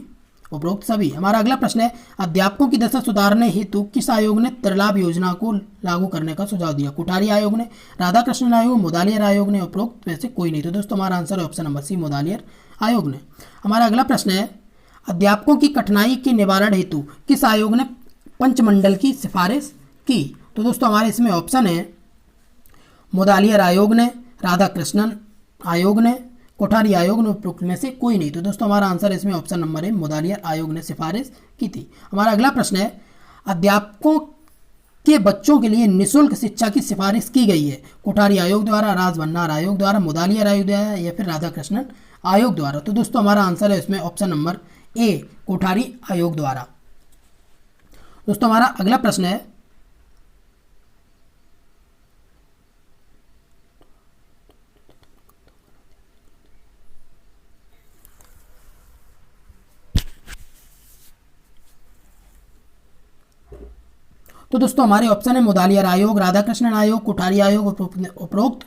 उपरोक्त सभी। हमारा अगला प्रश्न है, अध्यापकों की दशा सुधारने हेतु किस आयोग ने त्रिलाभ योजना को लागू करने का सुझाव दिया? कोठारी आयोग ने, राधाकृष्णन आयोग, मुदालियर आयोग ने, उपरोक्त में से कोई नहीं। तो दोस्तों हमारा आंसर है ऑप्शन नंबर सी, मुदालियर आयोग ने। हमारा अगला प्रश्न है, अध्यापकों की कठिनाई के निवारण हेतु किस आयोग ने पंचमंडल की सिफारिश की? तो दोस्तों हमारे इसमें ऑप्शन है मुदालियर आयोग ने, राधाकृष्णन आयोग ने, कोठारी आयोग ने, उपरोक्त में से कोई नहीं। तो दोस्तों हमारा आंसर इसमें ऑप्शन नंबर है, मुदालियर आयोग ने सिफारिश की थी। हमारा अगला प्रश्न है, अध्यापकों के बच्चों के लिए निःशुल्क शिक्षा की सिफारिश की गई है? कोठारी आयोग द्वारा, राजबन्नार आयोग द्वारा, मुदालियर आयोग द्वारा या फिर राधाकृष्णन आयोग द्वारा? तो दोस्तों हमारा आंसर है इसमें ऑप्शन नंबर ए, कोठारी आयोग द्वारा। दोस्तों हमारा अगला प्रश्न है, तो दोस्तों हमारे ऑप्शन है मुदालियर आयोग, राधाकृष्णन आयोग, कोठारी आयोग, उपरोक्त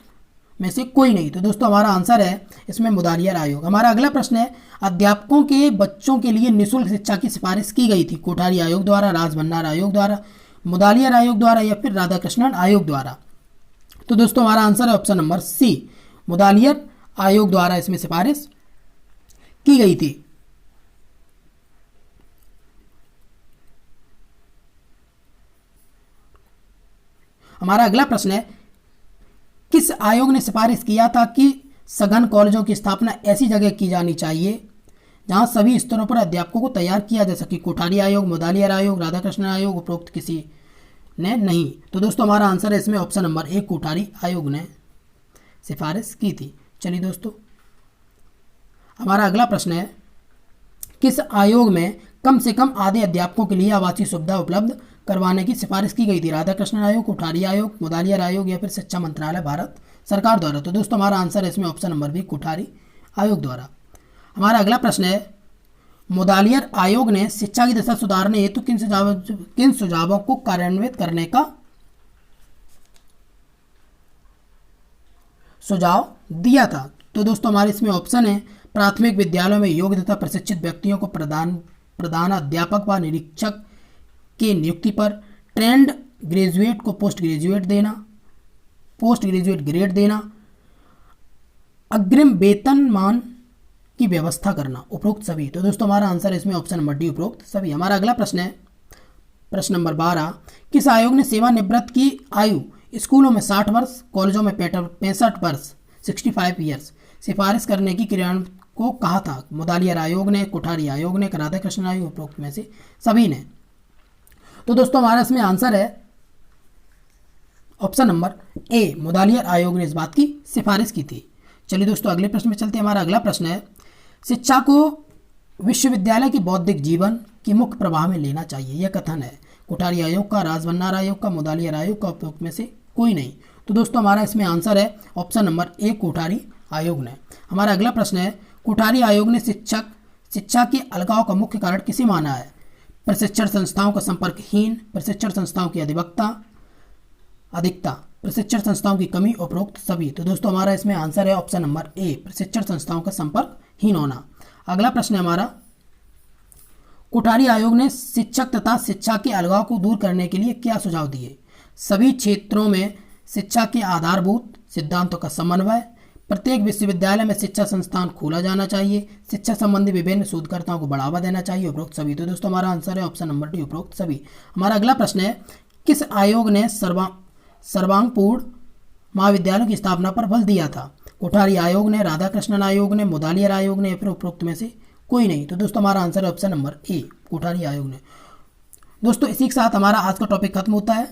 में से कोई नहीं। तो दोस्तों हमारा आंसर है इसमें मुदालियर आयोग। हमारा अगला प्रश्न है, अध्यापकों के बच्चों के लिए निःशुल्क शिक्षा की सिफारिश की गई थी? कोठारी आयोग द्वारा, राजबन्नार आयोग द्वारा, मुदालियर आयोग द्वारा या फिर राधाकृष्णन आयोग द्वारा? तो दोस्तों हमारा आंसर है ऑप्शन नंबर सी, मुदालियर आयोग द्वारा इसमें सिफारिश की गई थी। हमारा अगला प्रश्न है, किस आयोग ने सिफारिश किया था कि सघन कॉलेजों की स्थापना ऐसी जगह की जानी चाहिए जहां सभी स्तरों पर अध्यापकों को तैयार किया जा सके? कोठारी आयोग, मुदालियर आयोग, राधाकृष्णन आयोग, उपरोक्त किसी ने नहीं। तो दोस्तों हमारा आंसर है इसमें ऑप्शन नंबर ए, कोठारी आयोग ने सिफारिश की थी। चलिए दोस्तों हमारा अगला प्रश्न है, किस आयोग में कम से कम आधे अध्यापकों के लिए आवासीय सुविधा उपलब्ध करवाने की सिफारिश की गई थी? राधाकृष्णन आयोग, कोठारी आयोग, मुदालियर आयोग या फिर शिक्षा मंत्रालय भारत सरकार द्वारा? तो दोस्तों हमारा आंसर है इसमें ऑप्शन नंबर बी, कोठारी आयोग द्वारा। हमारा अगला प्रश्न है, मुदालियर आयोग ने शिक्षा की दशा सुधारने हेतु किन सुझावों को कार्यान्वित करने का सुझाव दिया था? तो दोस्तों हमारे इसमें ऑप्शन है, प्राथमिक विद्यालयों में योग्य तथा प्रशिक्षित व्यक्तियों को प्रधान अध्यापक व निरीक्षक के नियुक्ति पर, ट्रेंड ग्रेजुएट को पोस्ट ग्रेजुएट ग्रेड देना, अग्रिम वेतनमान की व्यवस्था करना, उपरोक्त सभी। तो दोस्तों हमारा आंसर है इसमें ऑप्शन नंबर डी, उपरोक्त सभी। हमारा अगला प्रश्न है, प्रश्न नंबर 12, किस आयोग ने सेवानिवृत्त की आयु स्कूलों में 60 वर्ष, कॉलेजों में 65 वर्ष 65 ईयर्स सिफारिश करने की क्रियान्वयन को कहा था? मुदालियर आयोग ने, कोठारी आयोग ने, राधाकृष्णन आयोग, उपरोक्त में से सभी ने। तो दोस्तों हमारा इसमें आंसर है ऑप्शन नंबर ए, मुदालियर आयोग ने इस बात की सिफारिश की थी। चलिए दोस्तों अगले प्रश्न में चलते हैं। हमारा अगला प्रश्न है, शिक्षा को विश्वविद्यालय के बौद्धिक जीवन की मुख्य प्रवाह में लेना चाहिए, यह कथन है? कोठारी आयोग का, राजबन्नार आयोग का, मुदालियर आयोग का, उपरोक्त में से कोई नहीं। तो दोस्तों हमारा इसमें आंसर है ऑप्शन नंबर ए, कोठारी आयोग ने। हमारा अगला प्रश्न है, कोठारी आयोग ने शिक्षा के अलगाव का मुख्य कारण किसे माना है? प्रशिक्षण संस्थाओं का संपर्कहीन, प्रशिक्षण संस्थाओं की अधिकता, प्रशिक्षण संस्थाओं की कमी, उपरोक्त सभी। तो दोस्तों हमारा इसमें आंसर है ऑप्शन नंबर ए, प्रशिक्षण संस्थाओं का संपर्कहीन होना। अगला प्रश्न है हमारा, कोठारी आयोग ने शिक्षक तथा शिक्षा के अलगाव को दूर करने के लिए क्या सुझाव दिए? सभी क्षेत्रों में शिक्षा के आधारभूत सिद्धांतों का समन्वय, प्रत्येक विश्वविद्यालय में शिक्षा संस्थान खोला जाना चाहिए, शिक्षा संबंधी विभिन्न शोधकर्ताओं को बढ़ावा देना चाहिए, उपरोक्त सभी। तो दोस्तों हमारा आंसर है ऑप्शन नंबर डी, उपरोक्त सभी। हमारा अगला प्रश्न है, किस आयोग ने सर्वांगपूर्ण महाविद्यालयों की स्थापना पर बल दिया था? कोठारी आयोग ने, राधाकृष्णन आयोग ने, मुदालियर आयोग ने, या फिर उपरोक्त में से कोई नहीं? तो दोस्तों हमारा आंसर है ऑप्शन नंबर ए, कोठारी आयोग ने। दोस्तों इसी के साथ हमारा आज का टॉपिक खत्म होता है।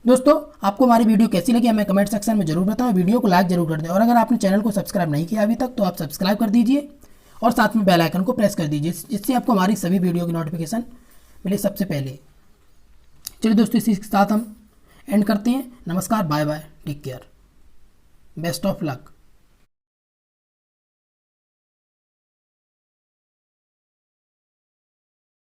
दोस्तों आपको हमारी वीडियो कैसी लगी हमें कमेंट सेक्शन में जरूर बताएं, वीडियो को लाइक जरूर कर दें, और अगर आपने चैनल को सब्सक्राइब नहीं किया अभी तक तो आप सब्सक्राइब कर दीजिए और साथ में बेल आइकन को प्रेस कर दीजिए, जिससे आपको हमारी सभी वीडियो की नोटिफिकेशन मिले सबसे पहले। चलिए दोस्तों इसी के साथ हम एंड करते हैं। नमस्कार, bye bye, take care, best of luck.